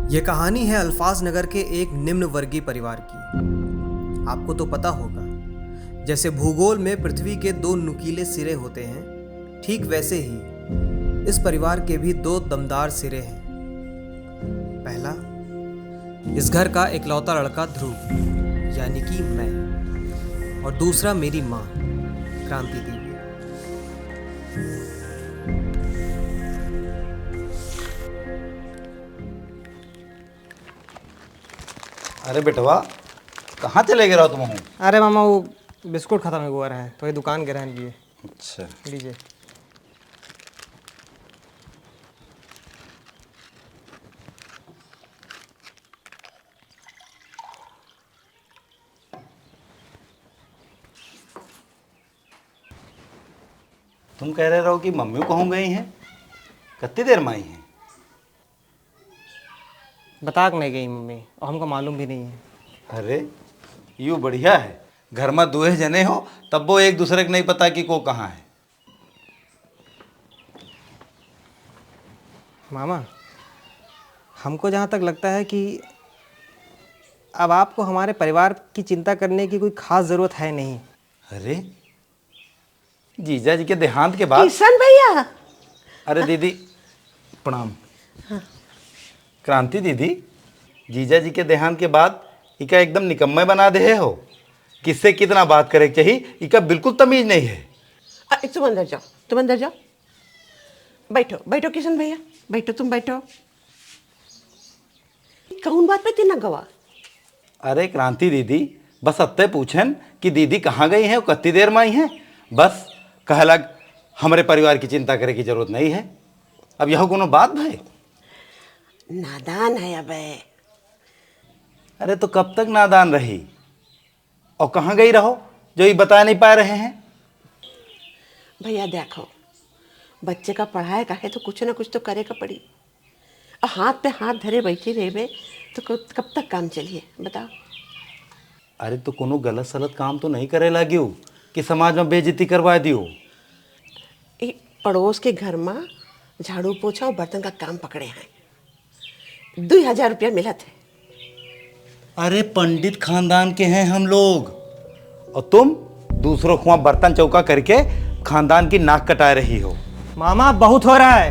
ये कहानी है अल्फाज नगर के एक निम्न वर्गीय परिवार की। आपको तो पता होगा, जैसे भूगोल में पृथ्वी के दो नुकीले सिरे होते हैं, ठीक वैसे ही इस परिवार के भी दो दमदार सिरे हैं। पहला, इस घर का इकलौता लड़का ध्रुव यानी कि मैं, और दूसरा मेरी माँ क्रांति देवी। अरे बेटवा, कहाँ चले गए रहो तुम? अरे मामा, वो बिस्कुट खत्म हुआ है तो ये दुकान के रहने लिए। अच्छा, लीजिए। तुम कह रहे रहो कि मम्मी कहूँ गई हैं, कितनी देर में आई हैं? बता के नहीं गई मम्मी, और हमको मालूम भी नहीं है। अरे यूँ बढ़िया है, घर में दुए जने हो तब वो एक दूसरे को नहीं पता कि को कहाँ है। मामा, हमको जहाँ तक लगता है कि अब आपको हमारे परिवार की चिंता करने की कोई खास ज़रूरत है नहीं। अरे जीजा जी के देहांत के बाद। किशन भैया। अरे दीदी प्रणाम। क्रांति दीदी, जीजा जी के देहांत के बाद इका एकदम निकम्मे बना दे हो। किससे कितना बात करे चाहिए, इका बिल्कुल तमीज नहीं है। तुम अंदर जाओ, तुम अंदर जाओ। बैठो बैठो किशन भैया, बैठो, तुम बैठो। कौन बात पे तीन गवा? अरे क्रांति दीदी, बस अत्ते पूछन कि दीदी कहाँ गई हैं और कितनी देर में आई हैं। बस कहलक हमारे परिवार की चिंता करे की जरूरत नहीं है। अब यह कोनो बात भाई? नादान है अबे। अरे तो कब तक नादान रही और कहाँ गई रहो जो ये बता नहीं पा रहे हैं? भैया देखो, बच्चे का पढ़ाई का है तो कुछ ना कुछ तो करे का पड़ी। और हाथ पे हाथ धरे बैठी रहे तो कब तक काम चलिए बताओ। अरे तो कोनो गलत सलत काम तो नहीं करे लगी कि समाज में बेइज्जती करवा दियो? पड़ोस के घर में झाड़ू पोछा और बर्तन का काम पकड़े हैं, 2000 रुपया मिला थे। अरे पंडित खानदान के हैं हम लोग, और तुम दूसरों को वहां बर्तन चौका करके खानदान की नाक कटा रही हो। मामा, बहुत हो रहा है।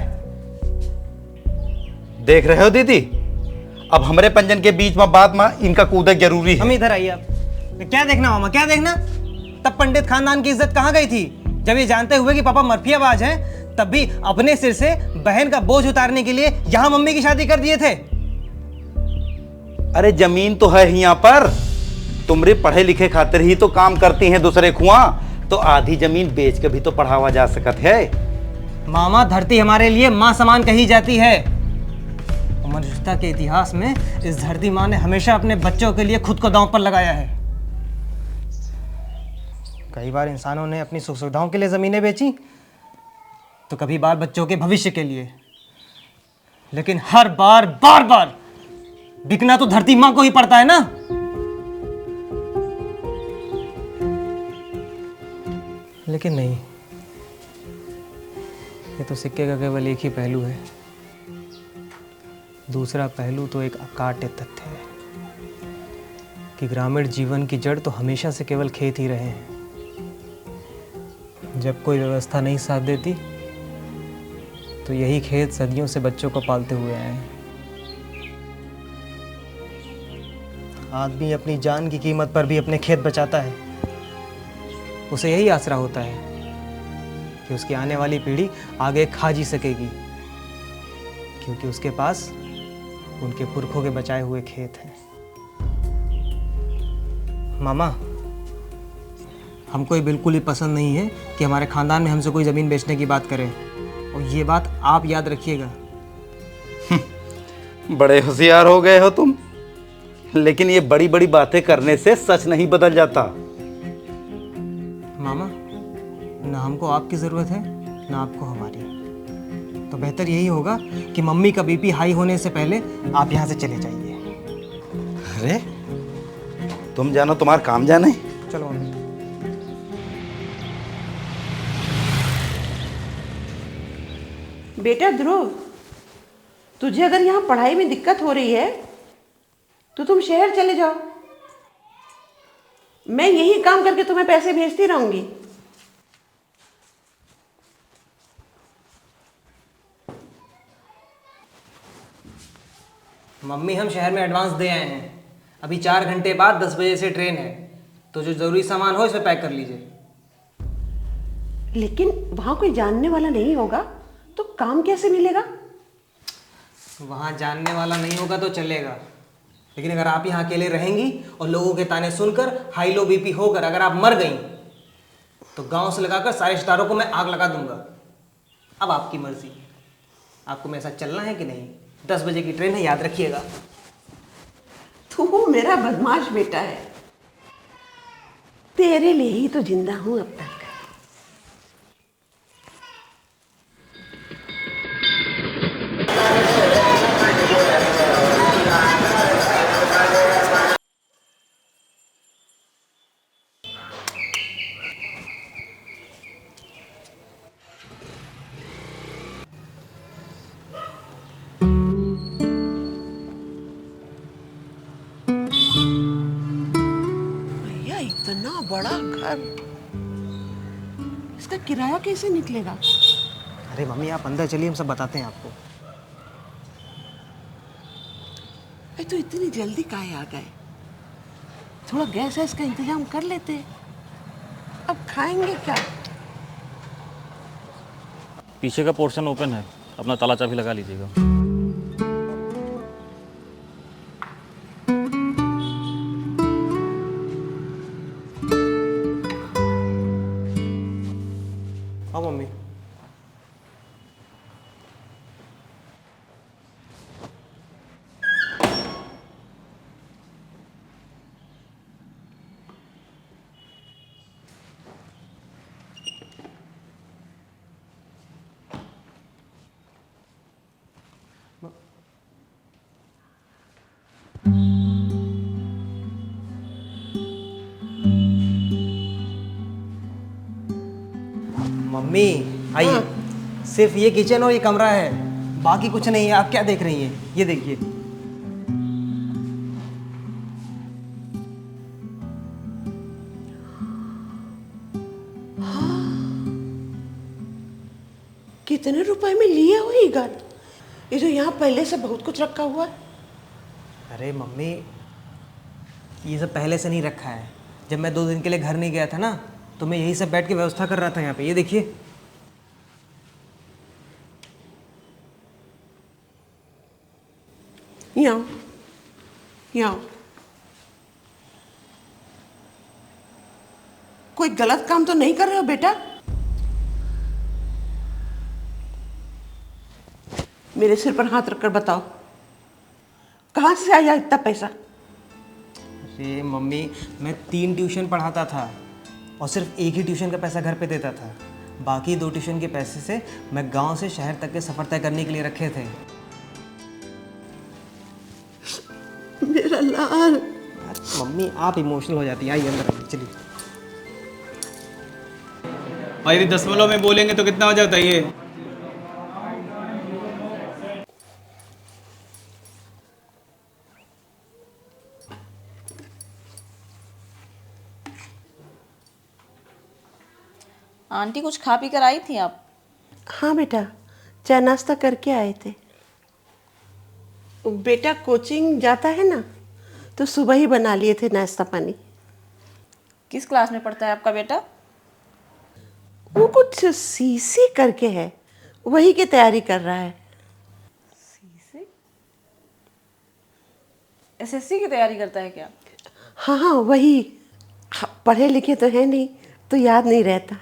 देख रहे हो दीदी, अब हमारे पंजन के बीच में बात में इनका कूदक जरूरी है। हम इधर आइए। आप क्या देखना मामा, क्या देखना? तब पंडित खानदान की इज्जत कहाँ गई थी, जब ये जानते हुए कि पापा मरफियाबाज हैं, तब भी अपने सिर से बहन का बोझ उतारने के लिए यहाँ मम्मी की शादी कर दिए थे। अरे जमीन तो है यहाँ पर, तुमरे पढ़े लिखे खातिर ही तो काम करती हैं दूसरे खुआ, तो आधी जमीन बेच के भी तो पढ़ावा जा सकत है। मामा, धरती हमारे लिए माँ समान कही जाती है। मनुष्यता के इतिहास में इस धरती माँ ने हमेशा अपने बच्चों के लिए खुद को दांव पर लगाया है। कई बार इंसानों ने अपनी सुख सुविधाओं के लिए जमीनें बेची, तो कभी बाल बच्चों के भविष्य के लिए, लेकिन हर बार बार बार बिकना तो धरती माँ को ही पड़ता है ना। लेकिन नहीं, ये तो सिक्के का केवल एक ही पहलू है। दूसरा पहलू तो एक अकाट्य तथ्य है कि ग्रामीण जीवन की जड़ तो हमेशा से केवल खेत ही रहे हैं। जब कोई व्यवस्था नहीं साथ देती, तो यही खेत सदियों से बच्चों को पालते हुए आए हैं। आदमी अपनी जान की कीमत पर भी अपने खेत बचाता है। उसे यही आसरा होता है कि उसकी आने वाली पीढ़ी आगे खा जी सकेगी, क्योंकि उसके पास उनके पुरखों के बचाए हुए खेत हैं। मामा, हमको ये बिल्कुल ही पसंद नहीं है कि हमारे खानदान में हमसे कोई ज़मीन बेचने की बात करे, और ये बात आप याद रखिएगा। बड़े होशियार हो गए हो तुम, लेकिन ये बड़ी बड़ी बातें करने से सच नहीं बदल जाता। मामा, ना हमको आपकी ज़रूरत है ना आपको हमारी, तो बेहतर यही होगा कि मम्मी का बीपी हाई होने से पहले आप यहाँ से चले जाइए। अरे तुम जानो, तुम्हारा काम जाने। चलो मम्मी। बेटा ध्रुव, तुझे अगर यहाँ पढ़ाई में दिक्कत हो रही है तो तुम शहर चले जाओ, मैं यही काम करके तुम्हें पैसे भेजती रहूंगी। मम्मी हम शहर में एडवांस दे आए हैं, अभी 4 घंटे बाद 10 बजे से ट्रेन है, तो जो ज़रूरी सामान हो इसे पैक कर लीजिए। लेकिन वहां कोई जानने वाला नहीं होगा तो काम कैसे मिलेगा? वहाँ जानने वाला नहीं होगा तो चलेगा, लेकिन अगर आप यहाँ अकेले रहेंगी और लोगों के ताने सुनकर हाई लो बीपी होकर अगर आप मर गई तो गांव से लगाकर सारे रिश्तेदारों को मैं आग लगा दूंगा। अब आपकी मर्जी, आपको मेरे साथ चलना है कि नहीं? 10 बजे की ट्रेन है, याद रखिएगा। तू मेरा बदमाश बेटा है, तेरे लिए ही तो जिंदा हूं अब तक। भैया इतना बड़ा घर, इसका किराया कैसे निकलेगा? अरे मम्मी आप अंदर चलिए, हम सब बताते हैं आपको। अरे तो इतनी जल्दी काहे आ गए? थोड़ा गैस वैस का इंतजाम कर लेते, अब खाएंगे क्या? पीछे का पोर्शन ओपन है, अपना ताला चाबी लगा लीजिएगा। हाँ मम्मी। मम्मी आइए, सिर्फ ये किचन और ये कमरा है, बाकी कुछ नहीं है। आप क्या देख रही हैं? ये देखिए। कितने रुपए में लिया हुआ ये घर? ये तो यहाँ पहले से बहुत कुछ रखा हुआ है। अरे मम्मी ये सब पहले से नहीं रखा है, जब मैं 2 दिन के लिए घर नहीं गया था ना, तो मैं यही सब बैठ के व्यवस्था कर रहा था यहाँ पे। ये देखिए। यहाँ यहाँ कोई गलत काम तो नहीं कर रहे हो बेटा? मेरे सिर पर हाथ रखकर बताओ, कहाँ से आया इतना पैसा? अरे मम्मी मैं 3 ट्यूशन पढ़ाता था और सिर्फ एक ही ट्यूशन का पैसा घर पे देता था, बाकी 2 ट्यूशन के पैसे से मैं गांव से शहर तक के सफ़र तय करने के लिए रखे थे। मेरा लाल। मम्मी आप इमोशनल हो जाती हैं, आइए अंदर आइए, चलिए। और यदि दशमलव में बोलेंगे तो कितना हो जाता है ये? आंटी कुछ खा पी कर आई थी आप? हाँ बेटा, चाय नाश्ता करके आए थे। बेटा कोचिंग जाता है ना, तो सुबह ही बना लिए थे नाश्ता पानी। किस क्लास में पढ़ता है आपका बेटा? वो कुछ सीसी करके है, वही की तैयारी कर रहा है। एसएससी की तैयारी करता है क्या? हाँ हाँ वही। पढ़े लिखे तो है नहीं, तो याद नहीं रहता।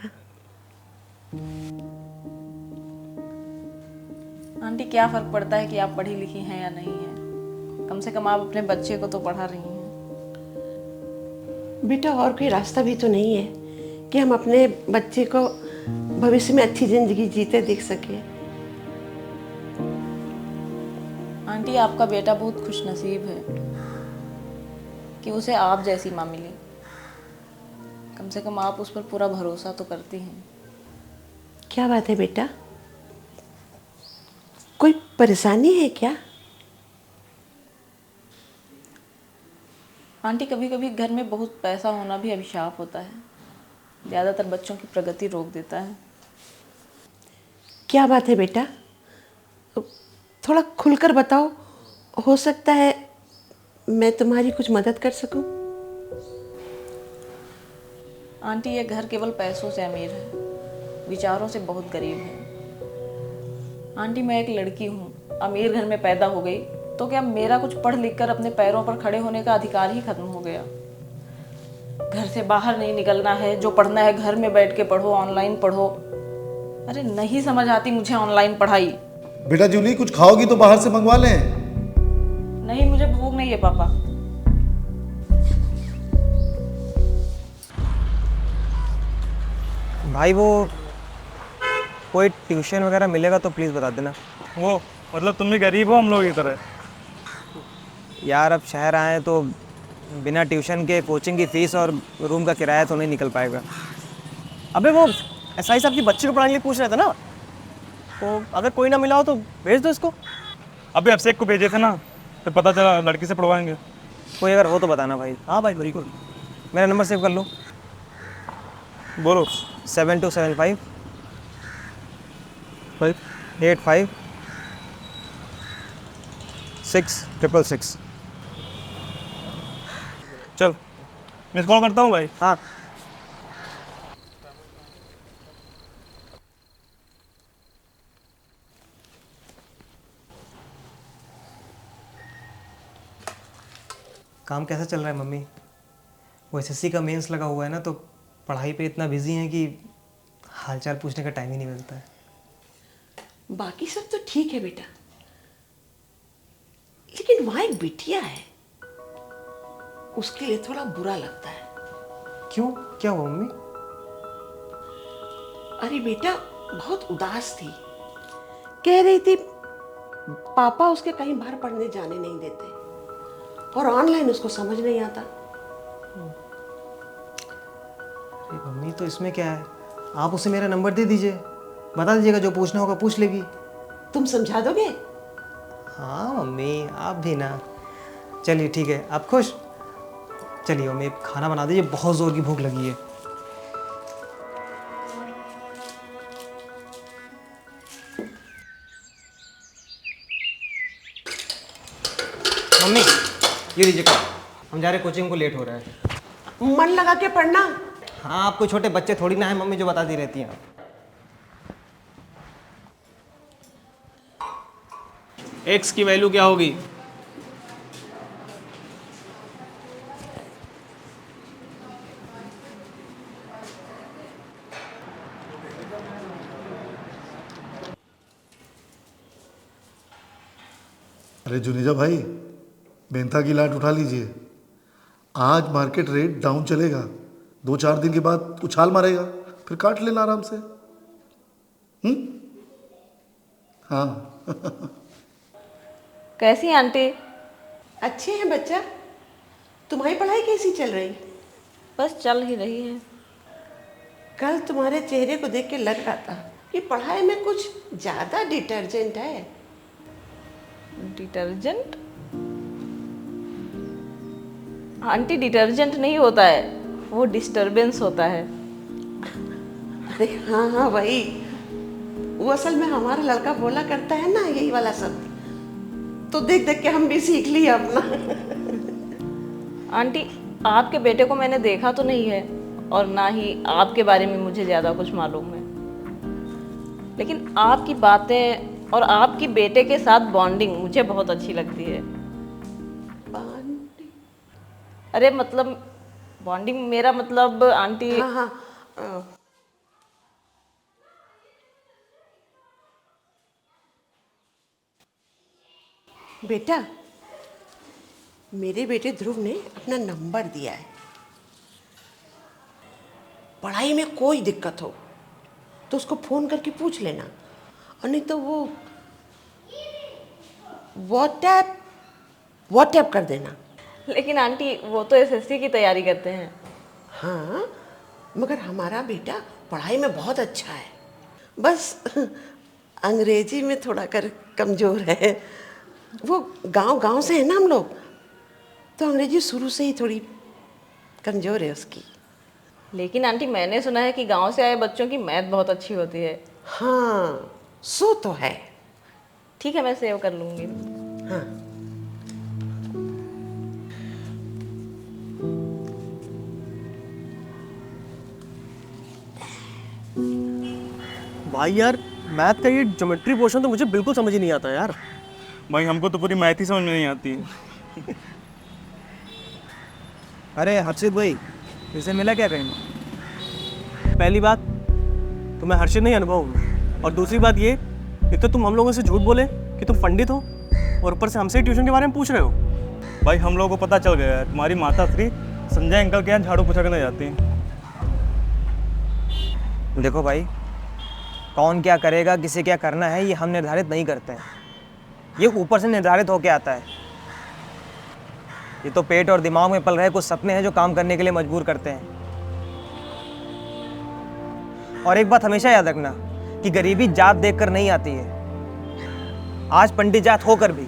आंटी क्या फ़र्क पड़ता है कि आप पढ़ी लिखी हैं या नहीं हैं? कम से कम आप अपने बच्चे को तो पढ़ा रही हैं। बेटा और कोई रास्ता भी तो नहीं है कि हम अपने बच्चे को भविष्य में अच्छी जिंदगी जीते देख सके। आंटी आपका बेटा बहुत खुशनसीब है कि उसे आप जैसी माँ मिली। कम से कम आप उस पर पूरा भरोसा तो करती हैं। क्या बात है बेटा, कोई परेशानी है क्या? आंटी, कभी कभी घर में बहुत पैसा होना भी अभिशाप होता है। ज़्यादातर बच्चों की प्रगति रोक देता है। क्या बात है बेटा, थोड़ा खुलकर बताओ, हो सकता है मैं तुम्हारी कुछ मदद कर सकूं। आंटी, ये घर केवल पैसों से अमीर है, विचारों से बहुत गरीब है। आंटी, मैं एक लड़की हूँ, अमीर घर में पैदा हो गई तो क्या मेरा कुछ पढ़ लिख कर अपने पैरों पर खड़े होने का अधिकार ही खत्म हो गया? घर से बाहर नहीं निकलना है, जो पढ़ना है घर में बैठ के पढ़ो, ऑनलाइन पढ़ो। अरे नहीं समझ आती मुझे ऑनलाइन पढ़ाई। बेटा जूली, कुछ खाओगी तो बाहर से मंगवा लें। नहीं, मुझे भूख नहीं है पापा। भाई वो कोई ट्यूशन वगैरह मिलेगा तो प्लीज़ बता देना। वो मतलब तुम भी गरीब हो हम लोग की तरह? यार अब शहर आए तो बिना ट्यूशन के कोचिंग की फ़ीस और रूम का किराया तो नहीं निकल पाएगा। अबे वो एसआई साहब की बच्चे को पढ़ाने के लिए पूछ रहे थे ना, तो अगर कोई ना मिला हो तो भेज दो इसको। अबे अभिषेक को भेजे थे ना, फिर पता चला लड़की से पढ़वाएंगे। कोई अगर हो तो बताना भाई। हाँ भाई, वेरी गुड। मेरा नंबर सेव कर लो। बोलो। 7275 भाई 85 666। चल, मिस कॉल करता हूँ भाई। हाँ। काम कैसा चल रहा है मम्मी? वो एसएससी का मेंस लगा हुआ है ना, तो पढ़ाई पे इतना बिजी है कि हालचाल पूछने का टाइम ही नहीं मिलता है। बाकी सब तो ठीक है बेटा, लेकिन वहां एक बिटिया है, उसके लिए थोड़ा बुरा लगता है। क्यों, क्या हुआ मम्मी? अरे बेटा बहुत उदास थी, कह रही थी पापा उसके कहीं बाहर पढ़ने जाने नहीं देते और ऑनलाइन उसको समझ नहीं आता। अरे मम्मी, तो इसमें क्या है, आप उसे मेरा नंबर दे दीजिए, बता दीजिएगा, जो पूछना होगा पूछ लेगी। तुम समझा दोगे? हाँ मम्मी, आप भी ना। चलिए ठीक है, आप खुश? चलिए मम्मी, खाना बना दीजिए, बहुत ज़ोर की भूख लगी है। मम्मी ये लीजिए, हम जा रहे कोचिंग को, लेट हो रहा है। मन लगा के पढ़ना। हाँ, आप कोई छोटे बच्चे थोड़ी ना है मम्मी जो बताती रहती हैं। एक्स की वैल्यू क्या होगी? अरे जुनेजा भाई, बेंता की लाट उठा लीजिए। आज मार्केट रेट डाउन चलेगा, 2-4 दिन के बाद उछाल मारेगा, फिर काट लेना आराम से। हाँ। कैसी आंटी? अच्छे हैं बच्चा, तुम्हारी पढ़ाई कैसी चल रही? बस चल ही रही है। कल तुम्हारे चेहरे को देख के लग रहा था कि पढ़ाई में कुछ ज्यादा डिटर्जेंट है। डिटर्जेंट? आंटी, डिटर्जेंट नहीं होता है, वो डिस्टरबेंस होता है। अरे हाँ हाँ वही, वो असल में हमारा लड़का बोला करता है ना यही वाला शब्द, तो देख देख के हम भी सीख लिए अपना। आंटी, आपके बेटे को मैंने देखा तो नहीं है और ना ही आपके बारे में मुझे ज़्यादा कुछ मालूम है, लेकिन आपकी बातें और आपकी बेटे के साथ बॉन्डिंग मुझे बहुत अच्छी लगती है। अरे मतलब बॉन्डिंग, मेरा मतलब आंटी। हाँ हाँ बेटा, मेरे बेटे ध्रुव ने अपना नंबर दिया है, पढ़ाई में कोई दिक्कत हो तो उसको फोन करके पूछ लेना, और नहीं तो वो व्हाट्सएप कर देना। लेकिन आंटी, वो तो एसएससी की तैयारी करते हैं। हाँ, मगर हमारा बेटा पढ़ाई में बहुत अच्छा है, बस अंग्रेजी में थोड़ा कर कमज़ोर है। वो गांव से है ना हम लोग, तो अंग्रेजी शुरू से ही थोड़ी कमज़ोर है उसकी। लेकिन आंटी मैंने सुना है कि गांव से आए बच्चों की मैथ बहुत अच्छी होती है। हाँ, सो तो है। ठीक है, मैं सेव कर लूँगी। हाँ। भाई यार, मैथ का ये ज्योमेट्री पोर्शन तो मुझे बिल्कुल समझ ही नहीं आता यार। भाई हमको तो पूरी मैथ ही समझ में नहीं आती है। अरे हर्षित भाई, इसे मिला क्या कहीं? पहली बात तो मैं हर्षित नहीं अनुभव हूँ, और दूसरी बात ये, एक तो तुम हम लोगों से झूठ बोले कि तुम पंडित हो, और ऊपर से हमसे ट्यूशन के बारे में पूछ रहे हो। भाई हम लोगों को पता चल गया है तुम्हारी माता श्री संजय अंकल के यहाँ झाड़ू पोछा करने जाती हैं। देखो भाई, कौन क्या करेगा, किसे क्या करना है, ये हम निर्धारित नहीं करते हैं। ये ऊपर से निर्धारित होके आता है। ये तो पेट और दिमाग में पल रहे कुछ सपने हैं जो काम करने के लिए मजबूर करते हैं। और एक बात हमेशा याद रखना कि गरीबी जात देखकर नहीं आती है। आज पंडित जात होकर भी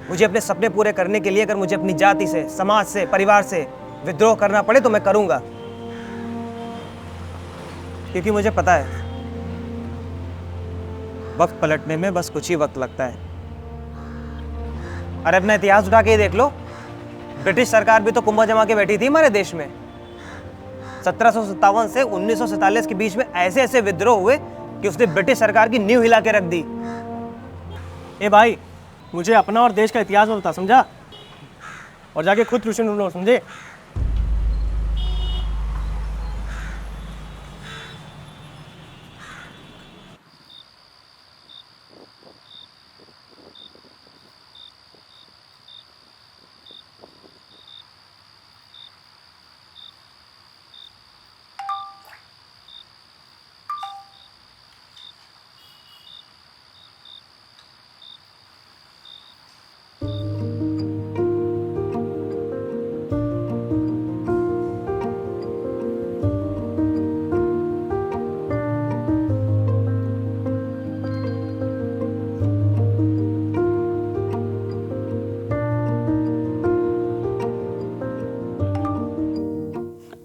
मुझे अपने सपने पूरे करने के लिए अगर मुझे अपनी जाति से, समाज से, परिवार से विद्रोह करना पड़े तो मैं करूंगा, क्योंकि मुझे पता है वक्त पलटने में बस कुछ ही वक्त लगता है। अरे अपना इतिहास उठा के ही देख लो, ब्रिटिश सरकार भी तो कुंभा जमा के बैठी थी हमारे देश में। 1757 से 1947 के बीच में ऐसे ऐसे विद्रोह हुए कि उसने ब्रिटिश सरकार की नींव हिला के रख दी। ए भाई, मुझे अपना और देश का इतिहास में बता, समझा? और जाके खुद ट्यूशन ढूंढो, समझे?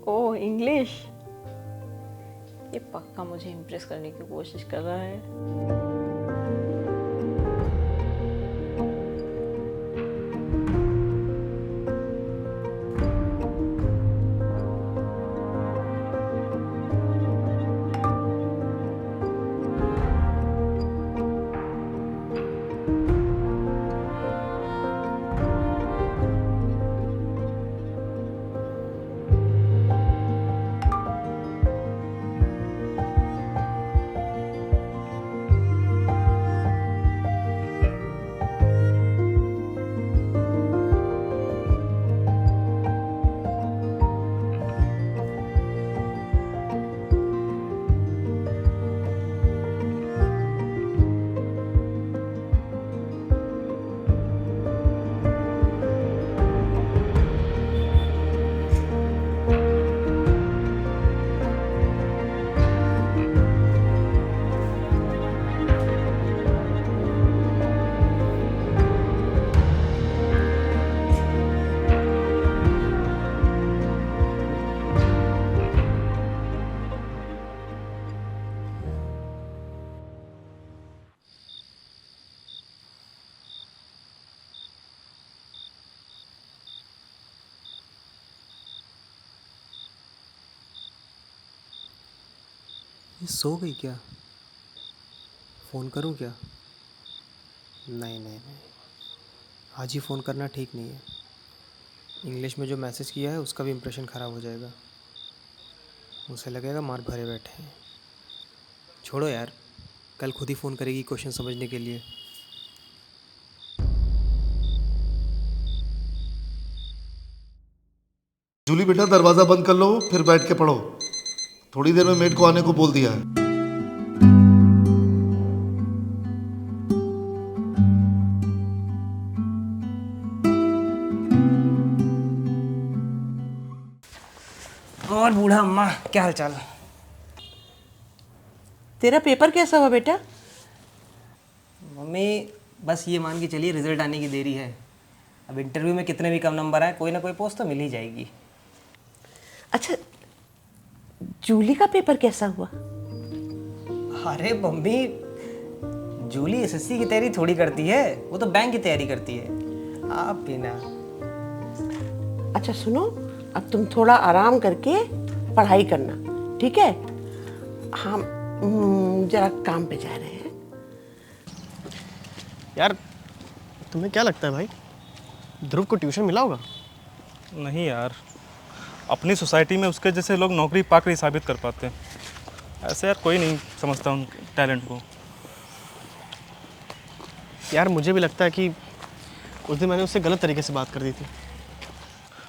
ओह इंग्लिश, ये पक्का मुझे इम्प्रेस करने की कोशिश कर रहा है। ये सो गई क्या? फ़ोन करूं क्या? नहीं नहीं नहीं, आज ही फ़ोन करना ठीक नहीं है। इंग्लिश में जो मैसेज किया है उसका भी इम्प्रेशन ख़राब हो जाएगा। उसे लगेगा मार भरे बैठे हैं। छोड़ो यार, कल खुद ही फ़ोन करेगी क्वेश्चन समझने के लिए। जूली बेटा, दरवाज़ा बंद कर लो, फिर बैठ के पढ़ो। थोड़ी देर में मेड को आने को बोल दिया है। और बूढ़ा अम्मा, क्या हाल चाल? तेरा पेपर कैसा हुआ बेटा? मम्मी बस ये मान के चलिए रिजल्ट आने की देरी है। अब इंटरव्यू में कितने भी कम नंबर आए कोई ना कोई पोस्ट तो मिल ही जाएगी। अच्छा, जूली का पेपर कैसा हुआ? अरे मम्मी, जूली एसएससी की तैयारी थोड़ी करती है, वो तो बैंक की तैयारी करती है। आप भी ना। अच्छा सुनो, अब तुम थोड़ा आराम करके पढ़ाई करना, ठीक है? हम जरा काम पे जा रहे हैं। यार तुम्हें क्या लगता है भाई, ध्रुव को ट्यूशन मिला होगा? नहीं यार, अपनी सोसाइटी में उसके जैसे लोग नौकरी पाकर ही साबित कर पाते हैं। ऐसे यार कोई नहीं समझता उन टैलेंट को। यार मुझे भी लगता है कि उस दिन मैंने उससे गलत तरीके से बात कर दी थी।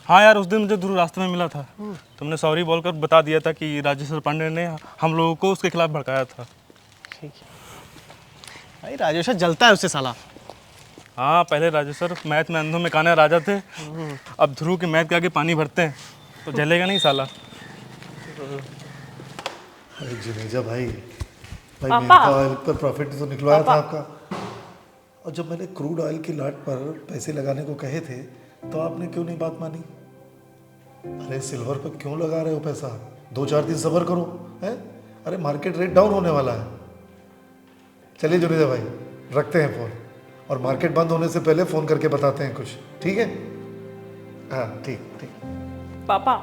हाँ यार, उस दिन मुझे ध्रुव रास्ते में मिला था। तुमने सॉरी बोलकर बता दिया था कि राजेश्वर पांडे ने हम लोगों को उसके खिलाफ भड़काया था। ठीक है भाई, राजेश्वर जलता है उससे साला। हाँ, पहले राजेश्वर मैथ में अंधों में कान्हा राजा थे, अब ध्रुव के मैथ के आगे पानी भरते हैं तो जलेगा नहीं साला। अरे जुनेजा भाई, मेहता ऑयल पर प्रॉफिट तो निकलवाया था आपका, और जब मैंने क्रूड ऑयल की लाट पर पैसे लगाने को कहे थे तो आपने क्यों नहीं बात मानी? अरे सिल्वर पर क्यों लगा रहे हो पैसा? 2-4 दिन सब्र करो, हैं? अरे मार्केट रेट डाउन होने वाला है। चलिए जुनेजा भाई, रखते हैं फ़ोन, और मार्केट बंद होने से पहले फ़ोन करके बताते हैं कुछ, ठीक है? हाँ ठीक ठीक। पापा,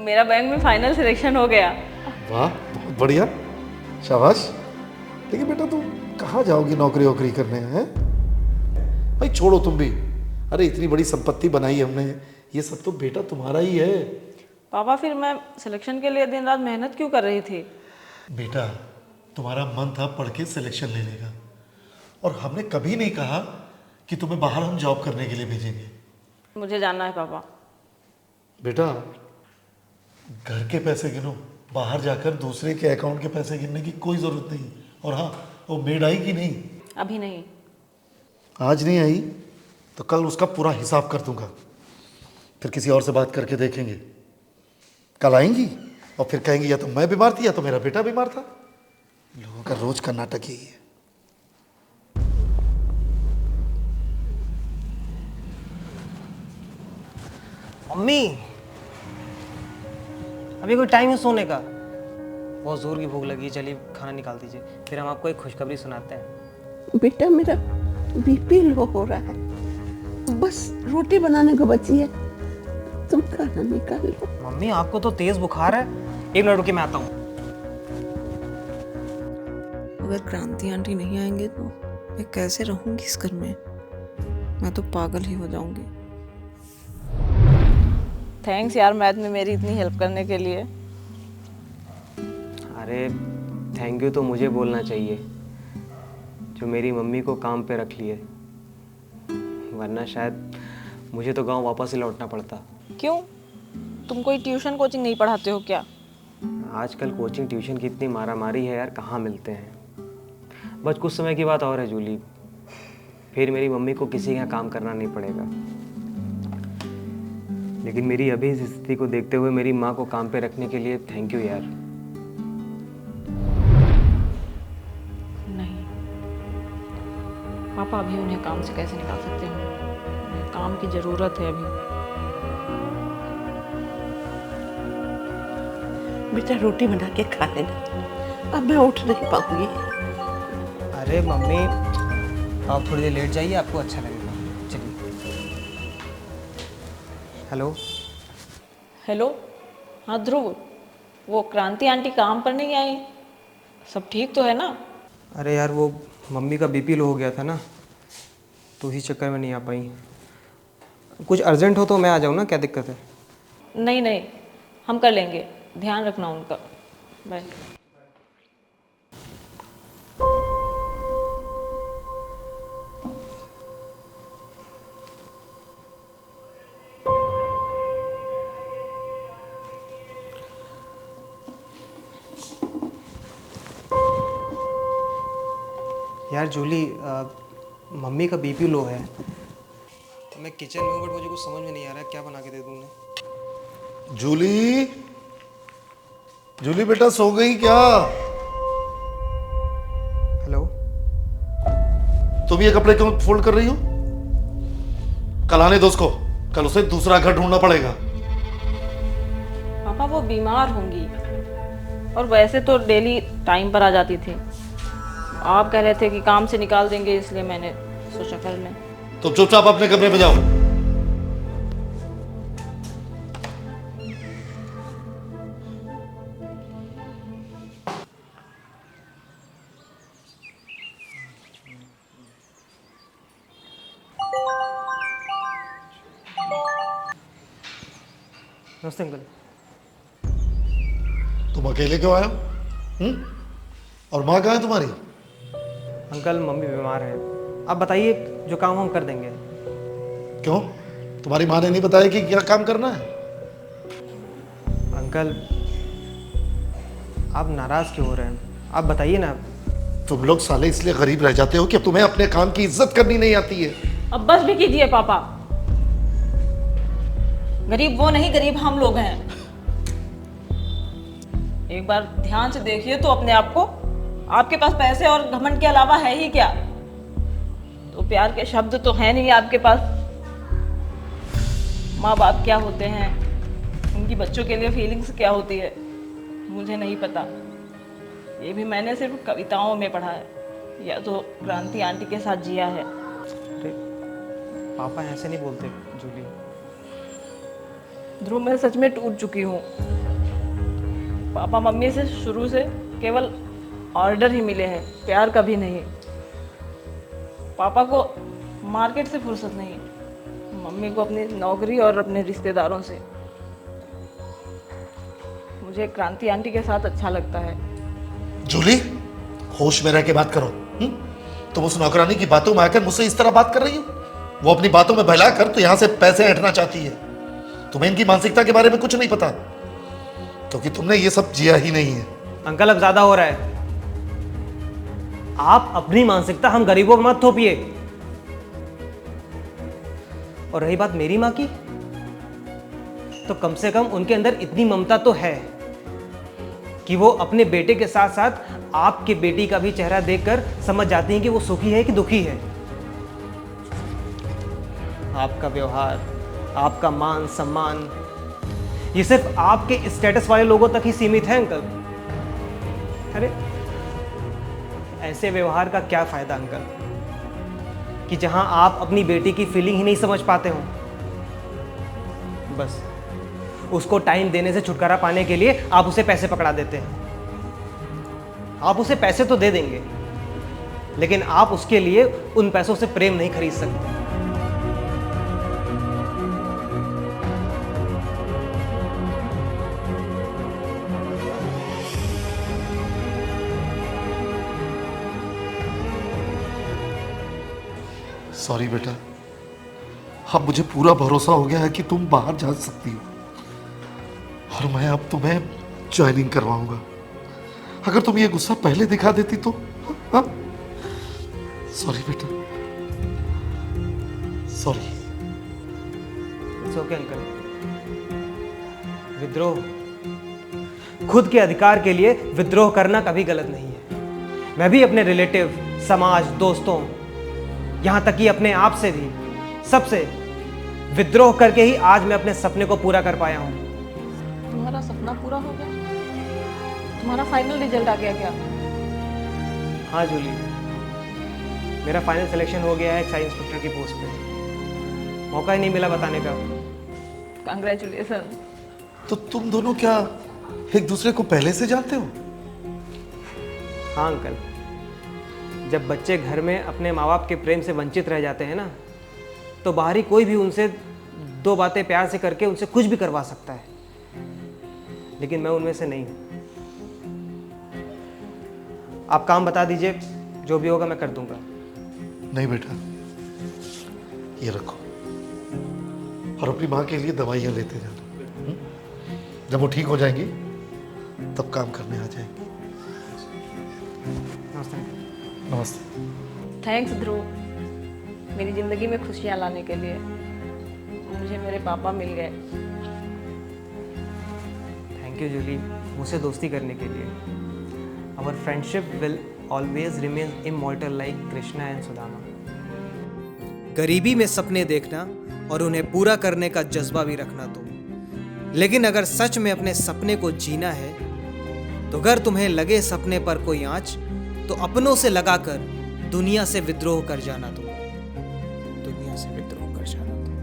मेरा बैंक में फाइनल सिलेक्शन हो गया। वाह, बहुत बढ़िया, शाबाश। लेकिन बेटा तुम कहाँ जाओगी नौकरी वोकरी करने? हैं भाई, छोड़ो तुम भी। अरे इतनी बड़ी संपत्ति बनाई हमने, ये सब तो बेटा तुम्हारा ही है। पापा, फिर मैं सिलेक्शन के लिए दिन रात मेहनत क्यों कर रही थी? बेटा तुम्हारा मन था पढ़ के सिलेक्शन लेने का, और हमने कभी नहीं कहा कि तुम्हें बाहर हम जॉब करने के लिए भेजेंगे। मुझे जानना है पापा। बेटा घर के पैसे गिनो, बाहर जाकर दूसरे के अकाउंट के पैसे गिनने की कोई ज़रूरत नहीं। और हाँ, वो मेड आई कि नहीं? अभी नहीं। आज नहीं आई तो कल उसका पूरा हिसाब कर दूंगा, फिर किसी और से बात करके देखेंगे। कल आएंगी और फिर कहेंगी या तो मैं बीमार थी या तो मेरा बेटा बीमार था। लोगों का रोज का नाटक यही है। मम्मी, अभी कोई टाइम है सोने का? बहुत जोर की भूख लगी है, चलिए खाना निकाल दीजिए, फिर हम आपको एक खुशखबरी सुनाते हैं। बेटा मेरा बीपी लो हो रहा है, बस रोटी बनाने को बची है, तुम खाना निकाल लो। मम्मी आपको तो तेज बुखार है, 1 मिनट रुके मैं आता हूँ। अगर क्रांति आंटी नहीं आएंगे तो मैं कैसे रहूंगी इस घर में? मैं तो पागल ही हो जाऊंगी। थैंक्स यार, मैथ में मेरी इतनी हेल्प करने के लिए। अरे थैंक यू तो मुझे बोलना चाहिए, जो मेरी मम्मी को काम पे रख लिए, वरना शायद मुझे तो गांव वापस ही लौटना पड़ता। क्यों? तुम कोई ट्यूशन कोचिंग नहीं पढ़ाते हो क्या? आजकल कोचिंग ट्यूशन की इतनी मारामारी है यार, कहाँ मिलते हैं। बस कुछ समय की बात और है जूली, फिर मेरी मम्मी को किसी के यहाँ काम करना नहीं पड़ेगा। लेकिन मेरी अभी इस स्थिति को देखते हुए मेरी माँ को काम पे रखने के लिए थैंक यू यार। नहीं पापा, अभी उन्हें काम से कैसे निकाल सकते हैं? उन्हें काम की ज़रूरत है अभी। बेटा रोटी बना के खा लेना, अब मैं उठ नहीं पाऊंगी। अरे मम्मी, आप थोड़ी देर लेट जाइए, आपको अच्छा लगेगा। चलिए। हेलो हेलो, हाँ ध्रुव, वो क्रांति आंटी काम पर नहीं आई? सब ठीक तो है ना? अरे यार, वो मम्मी का बीपी लो हो गया था ना, तो इसी चक्कर में नहीं आ पाई। कुछ अर्जेंट हो तो मैं आ जाऊँ ना, क्या दिक्कत है? नहीं नहीं, हम कर लेंगे, ध्यान रखना उनका। बाय। यार जूली, मम्मी का बीपी लो है, तो मैं किचन में हूँ, बट मुझे कुछ समझ में नहीं आ रहा है क्या बना के दे दूँ उन्हें। जूली, जूली बेटा सो गई क्या? हेलो, ये कपड़े क्यों फोल्ड कर रही हो? कल आने दो उसको, कल उसे दूसरा घर ढूंढना पड़ेगा। पापा वो बीमार होंगी, और वैसे तो डेली टाइम पर आ जाती थी। आप कह रहे थे कि काम से निकाल देंगे, इसलिए मैंने सोचा कर लें। तो चुपचाप अपने कमरे में जाओ। नमस्ते अंकल। तुम अकेले क्यों आए हो? और माँ कहाँ है तुम्हारी? अंकल मम्मी बीमार है, आप बताइए जो काम हम कर देंगे। क्यों, तुम्हारी माँ ने नहीं बताया कि क्या काम करना है? अंकल आप नाराज क्यों हो रहे हैं, आप बताइए ना। तुम लोग साले इसलिए गरीब रह जाते हो कि तुम्हें अपने काम की इज्जत करनी नहीं आती है। अब बस भी कीजिए पापा, गरीब वो नहीं, गरीब हम लोग हैं। एक बार ध्यान से देखिए तो अपने आप को, आपके पास पैसे और घमंड के अलावा है ही क्या? तो प्यार के शब्द तो है नहीं आपके पास। माँ बाप क्या होते हैं, उनकी बच्चों के लिए फीलिंग्स क्या होती है, मुझे नहीं पता। ये भी मैंने सिर्फ कविताओं में पढ़ा है, या तो क्रांति आंटी के साथ जिया है। अरे पापा ऐसे नहीं बोलते जूली। ध्रुव मैं सच में टूट चुकी हूँ। पापा मम्मी से शुरू से केवल ऑर्डर ही मिले हैं, प्यार कभी नहीं। पापा को मार्केट से फुर्सत नहीं, मम्मी को अपनी नौकरी और अपने रिश्तेदारों से। मुझे क्रांति आंटी के साथ अच्छा लगता है। जूली, होश में रह के बात करो। तुम उस नौकरानी की बातों में आकर मुझसे इस तरह बात कर रही हो? वो अपनी बातों में बहला कर तो यहां से पैसे हटना चाहती है। तुम्हें इनकी मानसिकता के बारे में कुछ नहीं पता, क्योंकि तुमने ये सब जिया ही नहीं है। अंकल अब ज्यादा हो रहा है, आप अपनी मानसिकता हम गरीबों पर मत थोपिए। और रही बात मेरी माँ की, तो कम से कम उनके अंदर इतनी ममता तो है कि वो अपने बेटे के साथ साथ आपके बेटी का भी चेहरा देखकर समझ जाती हैं कि वो सुखी है कि दुखी है। आपका व्यवहार, आपका मान सम्मान, ये सिर्फ आपके स्टेटस वाले लोगों तक ही सीमित है अंकल। अरे ऐसे व्यवहार का क्या फायदा अंकल, कि जहां आप अपनी बेटी की फीलिंग ही नहीं समझ पाते हो। बस उसको टाइम देने से छुटकारा पाने के लिए आप उसे पैसे पकड़ा देते हैं। आप उसे पैसे तो दे देंगे, लेकिन आप उसके लिए उन पैसों से प्रेम नहीं खरीद सकते। सॉरी बेटा, अब मुझे पूरा भरोसा हो गया है कि तुम बाहर जा सकती हो, और मैं अब तुम्हें ज्वाइनिंग करवाऊंगा। अगर तुम ये गुस्सा पहले दिखा देती तो। सॉरी बेटा, सॉरी। It's okay uncle. विद्रोह, खुद के अधिकार के लिए विद्रोह करना कभी गलत नहीं है। मैं भी अपने रिलेटिव, समाज, दोस्तों, यहां तक कि अपने आप से भी, सबसे विद्रोह करके ही आज मैं अपने सपने को पूरा कर पाया हूं। तुम्हारा सपना पूरा हो गया? तुम्हारा फाइनल रिजल्ट आ गया क्या? हाँ जूली, मेरा फाइनल सिलेक्शन हो गया है एक्साइज इंस्पेक्टर की पोस्ट पे। मौका ही नहीं मिला बताने का। कांग्रेचुलेशन। तो तुम दोनों क्या एक दूसरे को पहले से जानते हो? हाँ अंकल, जब बच्चे घर में अपने माँ बाप के प्रेम से वंचित रह जाते हैं ना, तो बाहरी कोई भी उनसे दो बातें प्यार से करके उनसे कुछ भी करवा सकता है, लेकिन मैं उनमें से नहीं हूँ। आप काम बता दीजिए, जो भी होगा मैं कर दूंगा। नहीं बेटा, ये रखो, और अपनी माँ के लिए दवाइयाँ लेते जाना। जब वो ठीक हो जाएंगी तब काम करने आ जाएंगे। नमस्ते। नमस्ते। थैंक्स ध्रुव, मेरी ज़िंदगी में खुशियाँ लाने के लिए। मुझे मेरे पापा मिल गए। थैंक यू जूली, मुझसे दोस्ती करने के लिए। Our friendship will always remain immortal like Krishna and Sudama. गरीबी में सपने देखना और उन्हें पूरा करने का जज्बा भी रखना तो, लेकिन अगर सच में अपने सपने को जीना है तो अगर तुम्हें लगे सपने पर कोई आंच तो अपनों से लगाकर दुनिया से विद्रोह कर जाना तो, दुनिया से विद्रोह कर जाना तो।